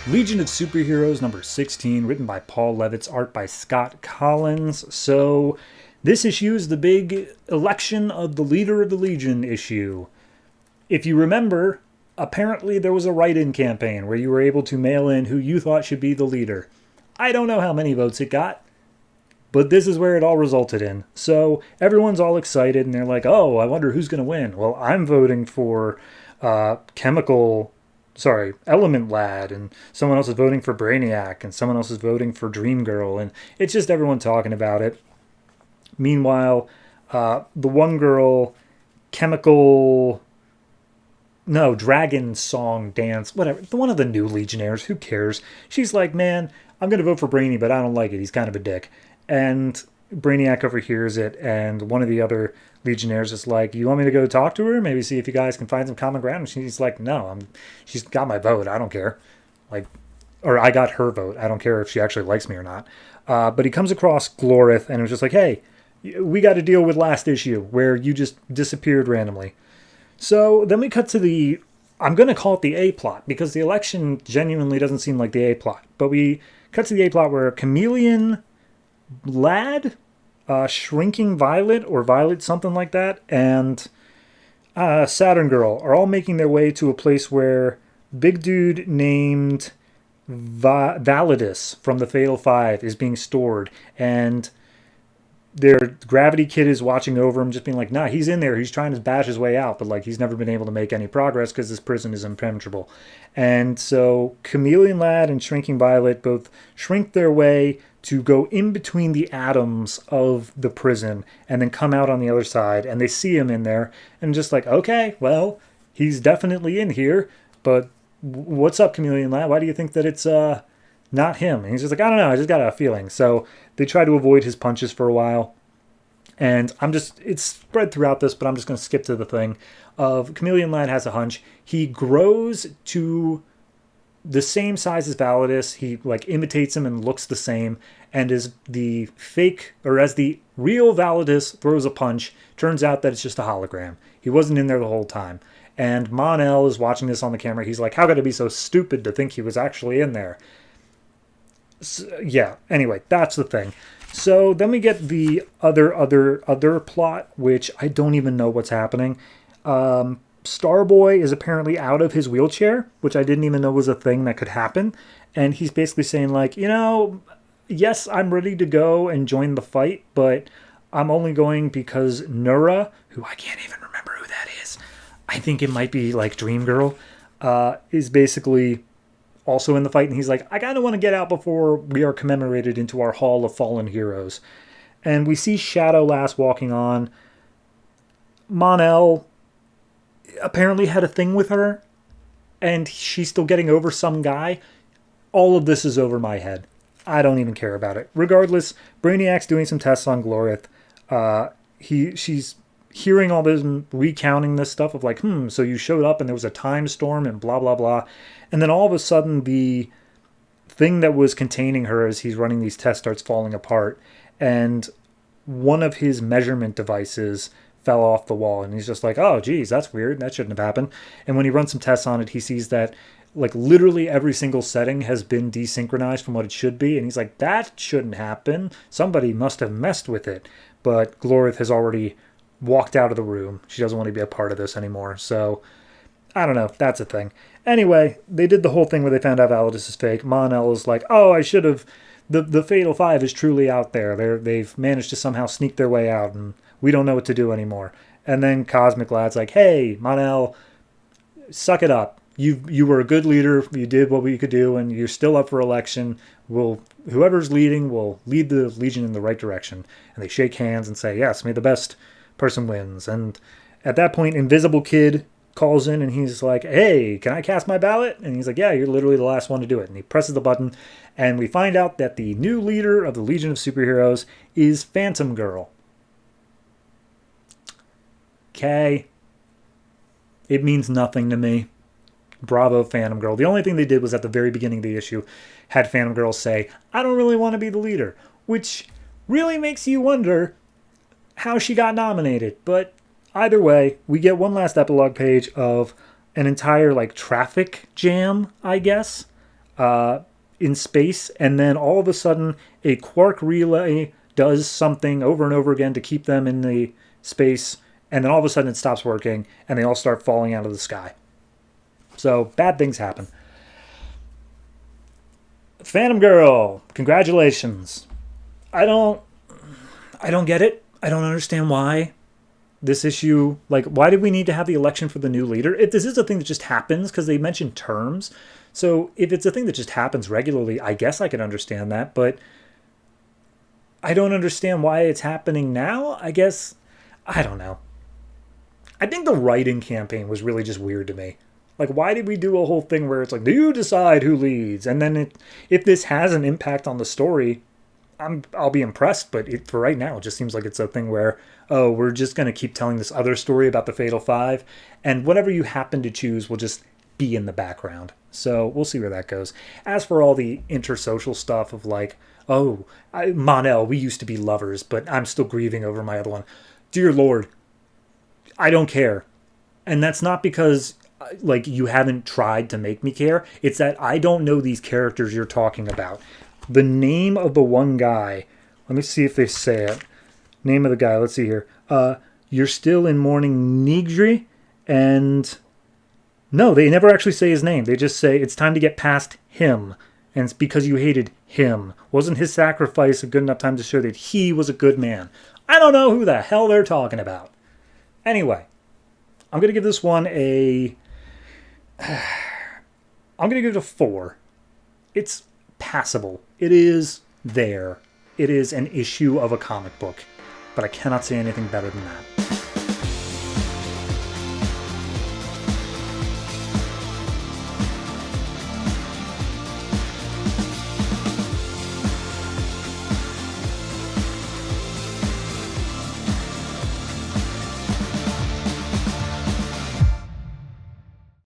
Legion of Superheroes number 16, written by Paul Levitz, art by Scott Collins. So, this issue is the big election of the leader of the Legion issue. If you remember, apparently there was a write-in campaign where you were able to mail in who you thought should be the leader. I don't know how many votes it got, but this is where it all resulted in. So, everyone's all excited and they're like, oh, I wonder who's going to win. Well, I'm voting for Element Lad, and someone else is voting for Brainiac, and someone else is voting for Dream Girl, and it's just everyone talking about it. Meanwhile, the one girl, Dragon Song Dance, whatever, one of the new Legionnaires, who cares? She's like, man, I'm going to vote for Brainy, but I don't like it. He's kind of a dick. And Brainiac overhears it, and one of the other Legionnaires is like, you want me to go talk to her? Maybe see if you guys can find some common ground? And she's like, no, she's got my vote. I don't care. Or I got her vote. I don't care if she actually likes me or not. But he comes across Glorith, and it was just like, hey, we got to deal with last issue, where you just disappeared randomly. So then we cut to I'm going to call it the A-plot, because the election genuinely doesn't seem like the A-plot. But we cut to the A-plot where Chameleon Lad, Shrinking Violet, or Violet, something like that, and Saturn Girl are all making their way to a place where big dude named Validus from the Fatal Five is being stored, and their Gravity Kid is watching over him, just being like, nah, he's in there, he's trying to bash his way out, but he's never been able to make any progress because this prison is impenetrable. And so Chameleon Lad and Shrinking Violet both shrink their way to go in between the atoms of the prison and then come out on the other side, and they see him in there and just like, okay, well, he's definitely in here, but what's up, Chameleon Lad? Why do you think that it's not him? And he's just like, I don't know, I just got a feeling. So they try to avoid his punches for a while, and it's spread throughout this, but I'm just going to skip to the thing of Chameleon Lad has a hunch. He grows to the same size as Validus. He imitates him and looks the same, and as the real Validus throws a punch, turns out that it's just a hologram. He wasn't in there the whole time. And Mon-El is watching this on the camera. He's like, how could I be so stupid to think he was actually in there? So, yeah, anyway, that's the thing. So then we get the other plot, which I don't even know what's happening. Starboy is apparently out of his wheelchair, which I didn't even know was a thing that could happen. And he's basically saying yes, I'm ready to go and join the fight, but I'm only going because Nura, who I can't even remember who that is, I think it might be Dream Girl, is basically also in the fight, and he's like, I kind of want to get out before we are commemorated into our Hall of Fallen Heroes. And we see Shadow Lass walking on. Mon-El apparently had a thing with her, and she's still getting over some guy. All of this is over my head. I don't even care about it. Regardless, Brainiac's doing some tests on Glorith. She's hearing all this, recounting this stuff of so you showed up and there was a time storm and blah, blah, blah. And then all of a sudden the thing that was containing her as he's running these tests starts falling apart. And one of his measurement devices fell off the wall. And he's just like, oh, geez, that's weird. That shouldn't have happened. And when he runs some tests on it, he sees that literally every single setting has been desynchronized from what it should be. And he's like, that shouldn't happen. Somebody must have messed with it. But Glorith has already walked out of the room. She doesn't want to be a part of this anymore. So, I don't know. That's a thing. Anyway, they did the whole thing where they found out Validus is fake. Mon-El is like, oh, I should have... The Fatal Five is truly out there. They've managed to somehow sneak their way out, and we don't know what to do anymore. And then Cosmic Lad's like, hey, Mon-El, suck it up. You were a good leader. You did what we could do, and you're still up for election. Whoever's leading will lead the Legion in the right direction. And they shake hands and say, yes, may the best person wins. And at that point, Invisible Kid calls in and he's like, hey, can I cast my ballot? And he's like, yeah, you're literally the last one to do it. And he presses the button, and we find out that the new leader of the Legion of Superheroes is Phantom Girl. Okay. It means nothing to me. Bravo, Phantom Girl. The only thing they did was at the very beginning of the issue had Phantom Girl say, I don't really want to be the leader, which really makes you wonder how she got nominated. But either way, we get one last epilogue page of an entire traffic jam, I guess, in space, and then all of a sudden a quark relay does something over and over again to keep them in the space, and then all of a sudden it stops working, and they all start falling out of the sky. So bad things happen. Phantom Girl, congratulations. I don't get it. I don't understand why this issue, like, why did we need to have the election for the new leader? If this is a thing that just happens, because they mentioned terms, so if it's a thing that just happens regularly, I guess I could understand that, but I don't understand why it's happening now. I guess, I don't know. I think the writing campaign was really just weird to me. Like, why did we do a whole thing where it's like, do you decide who leads? And then if this has an impact on the story, I'll be impressed. But for right now, it just seems like it's a thing where, oh, we're just going to keep telling this other story about the Fatal Five, and whatever you happen to choose will just be in the background. So we'll see where that goes. As for all the intersocial stuff of like, oh, Mon-El, we used to be lovers, but I'm still grieving over my other one. Dear Lord, I don't care. And that's not because like you haven't tried to make me care. It's that I don't know these characters you're talking about. The name of the one guy, let me see if they say it. Name of the guy, let's see here. You're still in mourning Nigri, and no, they never actually say his name. They just say it's time to get past him. And it's because you hated him. Wasn't his sacrifice a good enough time to show that he was a good man? I don't know who the hell they're talking about. Anyway, I'm going to give this one I'm going to give it a 4. It's passable. It is there. It is an issue of a comic book. But I cannot say anything better than that.